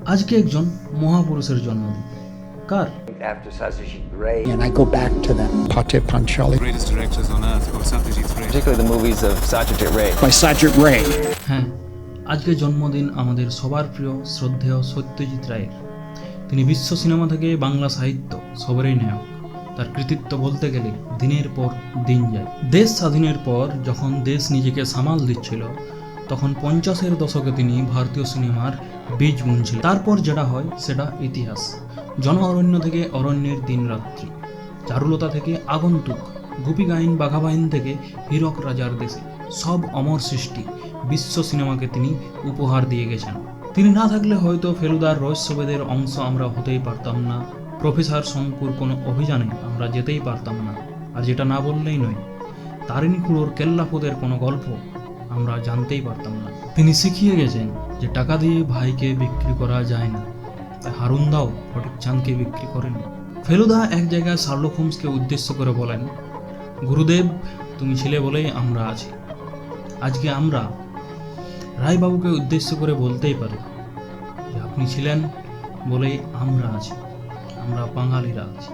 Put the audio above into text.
আজকে একজন মহাপুরুষের জন্মদিন। কার? After Satyajit Ray, And I go back to that Pate Panchali greatest directors on earth called Satyajit Ray. particularly the movies of Satyajit Ray. by Satyajit Ray. হ্যাঁ, আজকে জন্মদিন আমাদের সবার প্রিয় শ্রদ্ধেয় সত্যজিৎ রায়ের। তিনি বিশ্ব সিনেমা থেকে বাংলা সাহিত্য সবারই নায়ক। তার কৃতিত্ব বলতে গেলে দিনের পর দিন যায়। দেশ স্বাধীনের পর যখন দেশ নিজেকে সামাল দিচ্ছিল, তখন 50-এর দশকে তিনি ভারতীয় সিনেমার বীজ বুনছিলেন। তারপর যেটা হয় সেটা ইতিহাস। জন অরণ্য থেকে অরণ্যের দিন রাত্রি, চারুলতা থেকে আগন্তুক, গোপীগাইন বাঘাবাহিন থেকে হীরক রাজার দেশে, সব অমর সৃষ্টি বিশ্ব সিনেমাকে তিনি উপহার দিয়ে গেছেন। তিনি না থাকলে হয়তো ফেলুদার রহস্যভেদের অংশ আমরা হতেই পারতাম না, প্রফেসর শঙ্কুর কোনো অভিযানে আমরা যেতেই পারতাম না, আর যেটা না বললেই নয়, তারিণী খুড়োর কেল্লাফোদের কোনো গল্প আমরা জানতেই পারতাম না। তিনি শিখিয়ে গেছেন যে টাকা দিয়ে ভাইকে বিক্রি করা যায় না, তাই হারুনদাও ফটিক চাঁদকে বিক্রি করেন। ফেলুদা এক জায়গায় শার্লক হোমসকে উদ্দেশ্য করে বলেন, গুরুদেব তুমি ছিলে বলেই আমরা আছি। আজকে আমরা রায়বাবুকে উদ্দেশ্য করে বলতেই পারি যে আপনি ছিলেন বলেই আমরা আছি, আমরা বাঙালিরা আছি।